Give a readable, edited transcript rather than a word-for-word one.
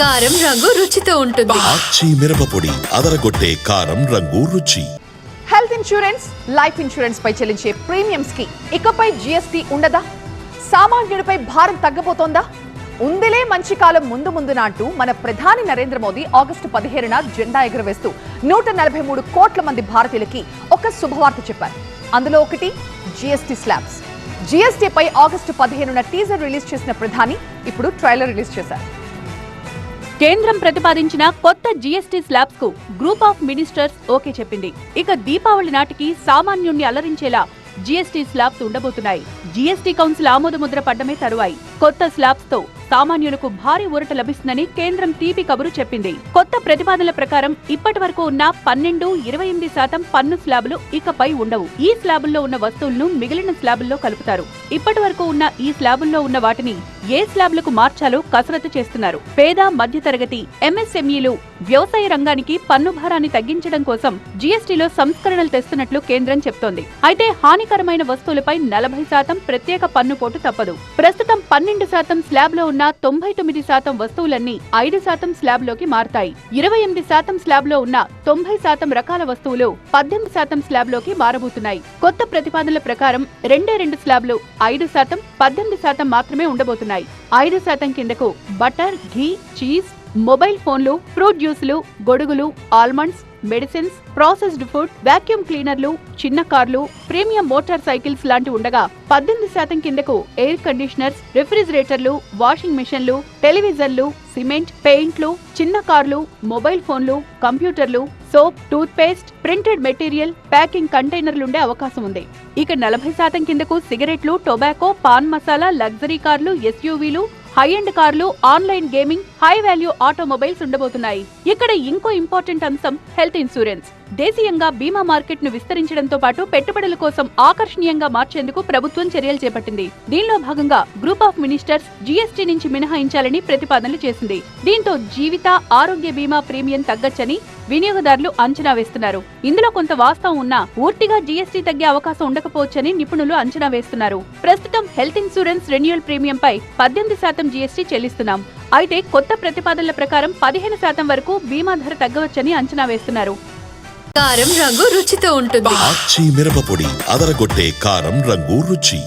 కారం రంగు రుచితో ఉంటుంది. ఆచి మిరపపొడి అదరగొట్టే కారం రంగు రుచి. హెల్త్ ఇన్సూరెన్స్, లైఫ్ ఇన్సూరెన్స్ పై చెల్లించే ప్రీమియంస్ కి ఇకపై జీఎస్టీ ఉండదా? సామాన్యుడిపై భారం తగ్గబోతోందా? ఉందిలే మంచి కాలం ముందు ముందున అంటూ మన ప్రధాని నరేంద్ర మోదీ ఆగస్టు 15న జెండా ఎగురవేస్తూ 143 కోట్ల మంది భారతీయులకి ఒక శుభవార్త చెప్పారు. అందులో ఒకటి జీఎస్టీ స్లాబ్స్. జీఎస్టీపై ఆగస్టు 15న టీజర్ రిలీజ్ చేసిన ప్రధాని ఇప్పుడు ట్రైలర్ రిలీజ్ చేశారు. కేంద్రం ప్రతిపాదించిన కొత్త జీఎస్టీ స్లాబ్స్ కు గ్రూప్ ఆఫ్ మినిస్టర్స్ ఓకే చెప్పింది. ఇక దీపావళి నాటికి సామాన్యుణ్ణి అలరించేలా జీఎస్టీ స్లాబ్స్ ఉండబోతున్నాయి. జీఎస్టీ కౌన్సిల్ ఆమోదముద్ర పడ్డమే తరువాయి కొత్త స్లాబ్స్ తో సామాన్యులకు భారీ ఊరట లభిస్తుందని కేంద్రం తీపి కబురు చెప్పింది. కొత్త ప్రతిపాదనల ప్రకారం ఇప్పటి వరకు ఉన్న 12-28% పన్ను స్లాబులు ఇకపై ఉండవు. ఈ స్లాబుల్లో ఉన్న వస్తువులను మిగిలిన స్లాబుల్లో కలుపుతారు. ఇప్పటి వరకు ఉన్న ఈ స్లాబుల్లో ఉన్న వాటిని ఏ స్లాబులకు మార్చాలో కసరత్తు చేస్తున్నారు. పేద మధ్యతరగతి ఎంఎస్ఎంఈలు వ్యవసాయ రంగానికి పన్ను భారాన్ని తగ్గించడం కోసం జీఎస్టీలో సంస్కరణలు తెస్తున్నట్లు కేంద్రం చెప్తోంది. అయితే హానికరమైన వస్తువులపై 40% ప్రత్యేక పన్ను పోటు తప్పదు. ప్రస్తుతం 12% స్లాబ్ లో ఉన్న 99% వస్తువులన్నీ 5% స్లాబ్ లోకి మారతాయి. 28% స్లాబ్ లో ఉన్న 90% రకాల వస్తువులు 18% స్లాబ్ లోకి మారబోతున్నాయి. కొత్త ప్రతిపాదనల ప్రకారం 2 స్లాబ్లు 5%, 18% మాత్రమే ఉండబోతున్నాయి. 5% కిందకు బటర్, ఘీ, చీజ్, మొబైల్ ఫోన్లు, ఫ్రూట్ జ్యూసులు, గొడుగులు, almonds, medicines, processed food, vacuum క్లీనర్లు, చిన్న కార్లు, ప్రీమియం మోటార్ సైకిల్స్ లాంటి ఉండగా 18% కిందకు ఎయిర్ కండిషనర్స్, రిఫ్రిజిరేటర్లు, వాషింగ్ మిషన్లు, టెలివిజన్లు, సిమెంట్, పెయింట్లు, చిన్న కార్లు, మొబైల్ ఫోన్లు, కంప్యూటర్లు, soap, toothpaste, printed material, packing కంటైనర్లుండే అవకాశం ఉంది. ఇక 40% కిందకు సిగరెట్లు, టొబాకో, పాన్ మసాలా, లగ్జరీ కార్లు, ఎస్యూవీలు, హై ఎండ్ కార్లు, online gaming, high value automobiles ఉండబోతున్నాయి. ఇక్కడ ఇంకో ఇంపార్టెంట్ అంశం హెల్త్ ఇన్సూరెన్స్. దేశీయంగా బీమా మార్కెట్ ను విస్తరించడంతో పాటు పెట్టుబడుల కోసం ఆకర్షణీయంగా మార్చేందుకు ప్రభుత్వం చర్యలు చేపట్టింది. దీనిలో భాగంగా గ్రూప్ ఆఫ్ మినిస్టర్స్ జీఎస్టీ నుంచి మినహాయించాలని ప్రతిపాదనలు చేసింది. దీంతో జీవిత, ఆరోగ్య బీమా ప్రీమియం తగ్గొచ్చని వినియోగదారులు అంచనా వేస్తున్నారు. ఇందులో కొంత వాస్తవం ఉన్నా పూర్తిగా జీఎస్టీ తగ్గే అవకాశం ఉండకపోవచ్చని నిపుణులు అంచనా వేస్తున్నారు. ప్రస్తుతం హెల్త్ ఇన్సూరెన్స్ రెన్యువల్ ప్రీమియంపై 18% జీఎస్టీ చెల్లిస్తున్నాం. అయితే కొత్త ప్రతిపాదనల ప్రకారం 15% వరకు బీమా ధర తగ్గవచ్చని అంచనా వేస్తున్నారు. కారం రంగు రుచితో ఉంటుంది. ఆచి మిరపపొడి అదరగొట్టే కారం రంగు రుచి.